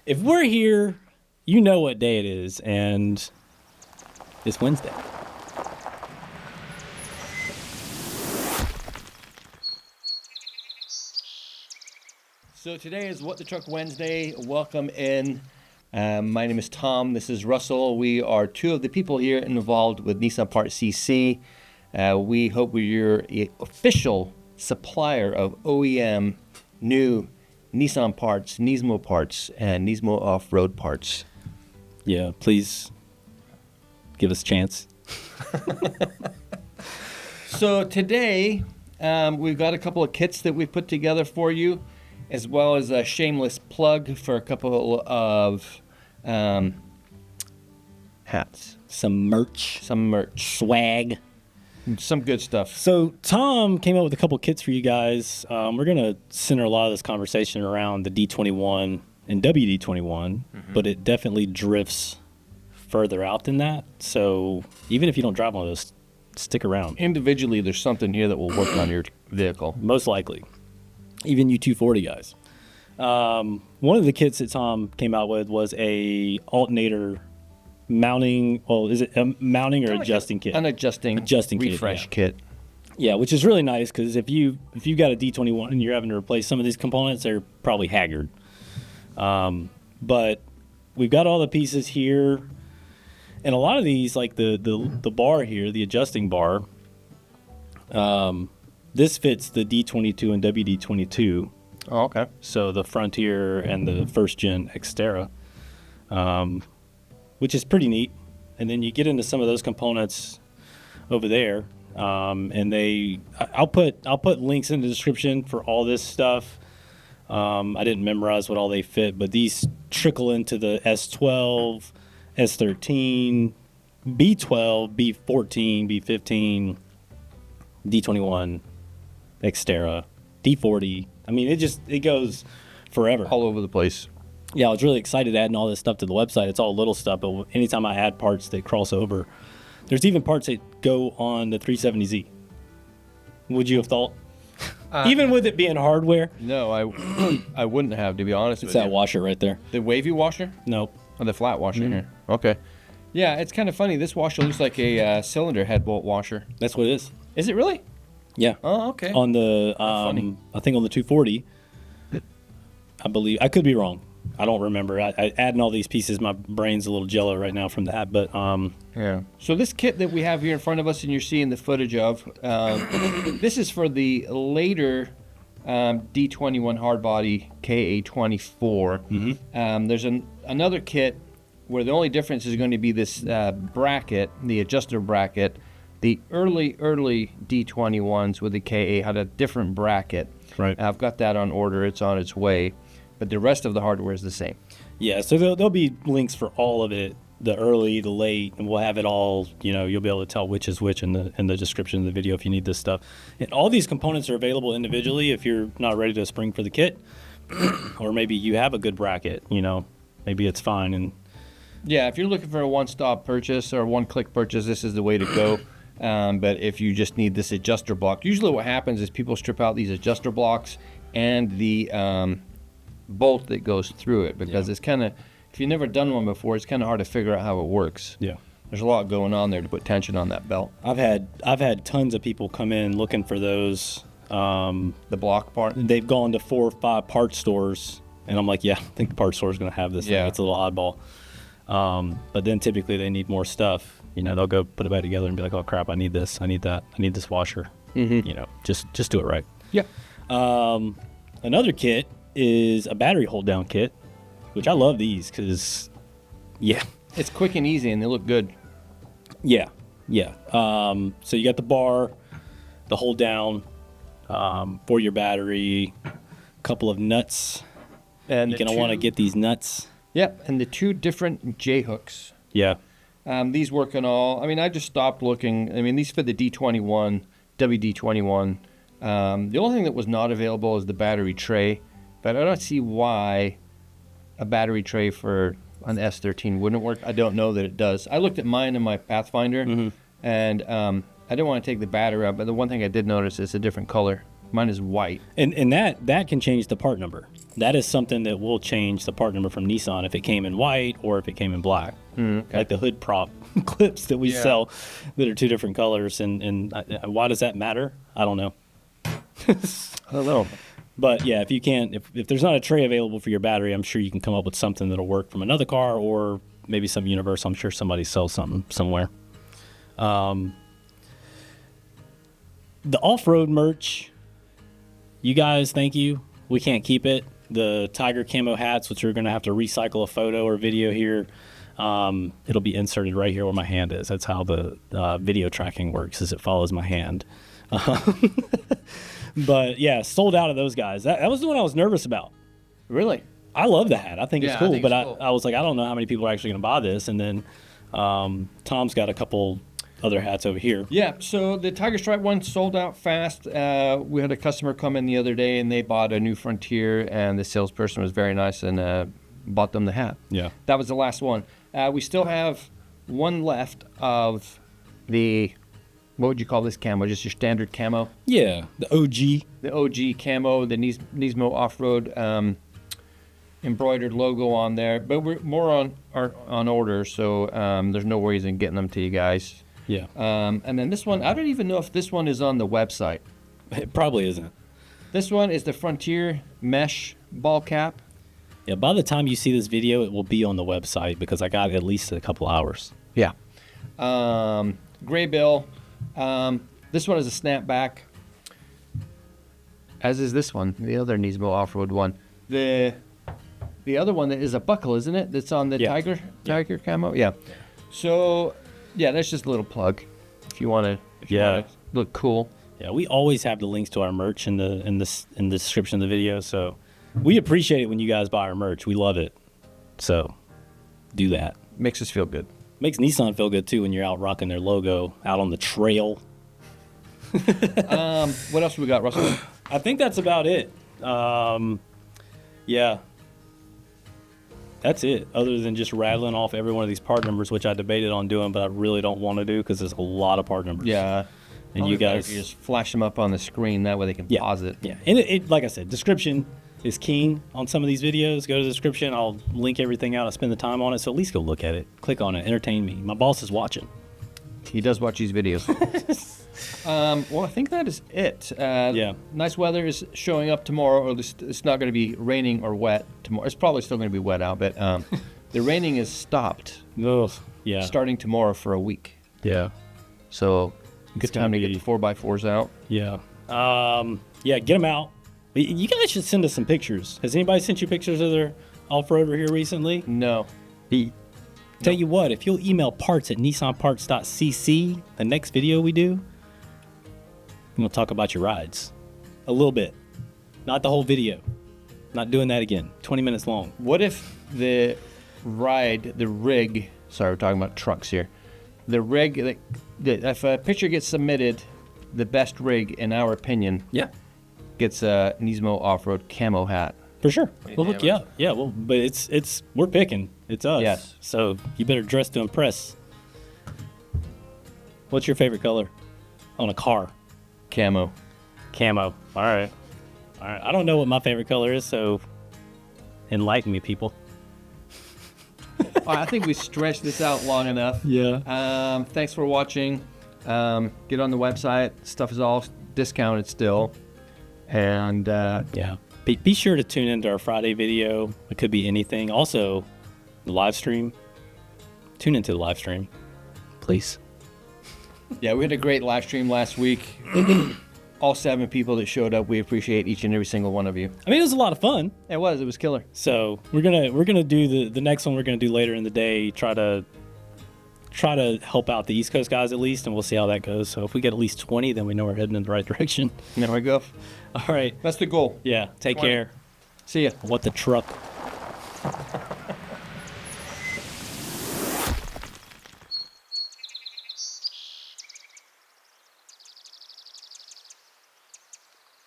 If we're here, you know what day it is, and it's Wednesday. So today is What the Truck Wednesday. Welcome in. My name is Tom. This is Russell. We are two of the people here involved with Nissan Parts CC. We hope we're your official supplier of OEM new Nissan parts, Nismo parts, and Nismo off-road parts. Yeah, please give us a chance. So today, we've got a couple of kits that we put together for you, as well as a shameless plug for a couple of hats. Some merch. Swag. Some good stuff. So Tom came up with a couple kits for you guys. We're going to center a lot of this conversation around the D21 and WD21, but it definitely drifts further out than that. So even if you don't drive one of those, stick around. Individually, there's something here that will work on your vehicle. Most likely. Even you 240 guys. One of the kits that Tom came out with was a alternator mounting. Well, is it a mounting or adjusting kit? An adjusting refresh kit. Yeah, which is really nice because if you've got a D21 and you're having to replace some of these components, they're probably haggard. But we've got all the pieces here, and a lot of these, like the bar here, the adjusting bar. This fits the D22 and WD22. Oh, okay. So the Frontier and the first gen Xterra, which is pretty neat. And then you get into some of those components over there, and I'll put links in the description for all this stuff. I didn't memorize what all they fit, but these trickle into the S12, S13, B12, B14, B15, D21, Xterra, D40. I mean, it goes forever. All over the place. Yeah, I was really excited adding all this stuff to the website. It's all little stuff, but anytime I add parts that cross over, there's even parts that go on the 370Z. Would you have thought? Even with it being hardware? No, I wouldn't have, to be honest with you. It's that washer right there. The wavy washer? Nope. Oh, the flat washer here. Okay. Yeah, it's kind of funny. This washer looks like a cylinder head bolt washer. That's what it is. Is it really? Yeah. Oh, okay. On the, funny. I think on the 240, I believe. I could be wrong. I don't remember. I adding all these pieces, my brain's a little jello right now from that. But yeah. So this kit that we have here in front of us, and you're seeing the footage of, this is for the later D21 hardbody KA24. There's another kit where the only difference is going to be this bracket, the adjuster bracket. The early D21s with the KA had a different bracket. Right. I've got that on order. It's on its way. But the rest of the hardware is the same. Yeah, so there'll be links for all of it, the early, the late, and we'll have it all. You'll be able to tell which is which in the description of the video if you need this stuff. And all these components are available individually if you're not ready to spring for the kit, or maybe you have a good bracket. Maybe it's fine. And yeah, if you're looking for a one-stop purchase or one-click purchase, this is the way to go. But if you just need this adjuster block, usually what happens is people strip out these adjuster blocks and the bolt that goes through it, because it's kind of, if you've never done one before, it's kind of hard to figure out how it works. Yeah, there's a lot going on there to put tension on that belt. I've had tons of people come in looking for those. The block part. They've gone to 4 or 5 parts stores, and I'm like, yeah, I think the parts store is going to have this. Yeah, thing. It's a little oddball. But then typically they need more stuff. They'll go put it back together and be like, oh crap, I need this, I need that, I need this washer. Just do it right. Yeah. Another kit is a battery hold down kit, which I love these because, it's quick and easy and they look good. Yeah. So you got the bar, the hold down for your battery, a couple of nuts. And you're going to want to get these nuts. Yep, and the 2 different J hooks. Yeah. These work on all. I mean, I just stopped looking. I mean, these fit the D21, WD21. The only thing that was not available is the battery tray, but I don't see why a battery tray for an S13 wouldn't work. I don't know that it does. I looked at mine in my Pathfinder, and I didn't want to take the battery out, but the one thing I did notice is a different color Mine is white. And that can change the part number. That is something that will change the part number from Nissan if it came in white or if it came in black. Okay. Like the hood prop clips that we Yeah. sell that are 2 different colors. And why does that matter? I don't know. I don't know. But yeah, if you can't, if there's not a tray available for your battery, I'm sure you can come up with something that'll work from another car or maybe some Universal. I'm sure somebody sells something somewhere. The off-road merch, you guys, thank you. We can't keep it. The Tiger camo hats, which we're going to have to recycle a photo or video here. It'll be inserted right here where my hand is. That's how the video tracking works, is it follows my hand. But yeah, sold out of those guys. That was the one I was nervous about. Really? I love the hat. I think it's Yeah, I cool. think But it's cool. I was like, I don't know how many people are actually going to buy this. And then Tom's got a couple other hats over here. Yeah, so the Tiger Stripe one sold out fast. We had a customer come in the other day, and they bought a new Frontier, and the salesperson was very nice and bought them the hat. Yeah. That was the last one. We still have one left of the, what would you call this camo? Just your standard camo? Yeah, the OG. The OG camo, the Nismo Off-Road embroidered logo on there. But we're more on order, so there's no worries in getting them to you guys. Yeah. And then this one, I don't even know if this one is on the website. It probably isn't. This one is the Frontier mesh ball cap. Yeah, by the time you see this video, it will be on the website because I got at least a couple hours. Yeah. Gray bill. This one is a snapback, as is this one, the other Nismo off-road one. The other one that is a buckle, isn't it? That's on the Yeah. Tiger camo. Yeah. So, yeah, that's just a little plug. If you want to, Yeah. look cool. Yeah, we always have the links to our merch in the description of the video. So we appreciate it when you guys buy our merch. We love it. So do that. Makes us feel good. Makes Nissan feel good too when you're out rocking their logo out on the trail. What else we got, Russell? I think that's about it. Yeah. That's it. Other than just rattling off every one of these part numbers, which I debated on doing, but I really don't want to do because there's a lot of part numbers. Yeah. And you guys just flash them up on the screen. That way they can pause it. Yeah, and it like I said, description is king on some of these videos. Go to the description. I'll link everything out. I spend the time on it, so at least go look at it. Click on it. Entertain me. My boss is watching. He does watch these videos. Well, I think that is it. Yeah. Nice weather is showing up tomorrow, or at least it's not going to be raining or wet tomorrow. It's probably still going to be wet out, but the raining is stopped Ugh. Yeah. starting tomorrow for a week. Yeah. So good time to get the 4x4s out. Yeah. Yeah. Get them out. You guys should send us some pictures. Has anybody sent you pictures of their off-roader here recently? No. Tell you what, if you'll email parts@nissanparts.cc, the next video we do, we'll talk about your rides. A little bit. Not the whole video. Not doing that again. 20 minutes long. What if the rig, sorry, we're talking about trucks here. The rig, if a picture gets submitted, the best rig, in our opinion, Yeah. gets a Nismo off-road camo hat. For sure. We'll hook you up. Yeah, well, but it's we're picking. It's us. Yes. So you better dress to impress. What's your favorite color on a car? Camo. Camo. All right. I don't know what my favorite color is, so enlighten me, people. I think we stretched this out long enough. Yeah. Thanks for watching. Get on the website. Stuff is all discounted still. And Yeah. Be sure to tune into our Friday video. It could be anything. Also, the live stream. Tune into the live stream, please. yeah, we had a great live stream last week. All 7 people that showed up, we appreciate each and every single one of you. I mean, it was a lot of fun. It was killer. So we're gonna do the next one. We're gonna do later in the day. Try to help out the East Coast guys at least, and we'll see how that goes. So if we get at least 20, then we know we're heading in the right direction. There we go. All right. That's the goal. Yeah. Take 20. care. See ya. What the truck.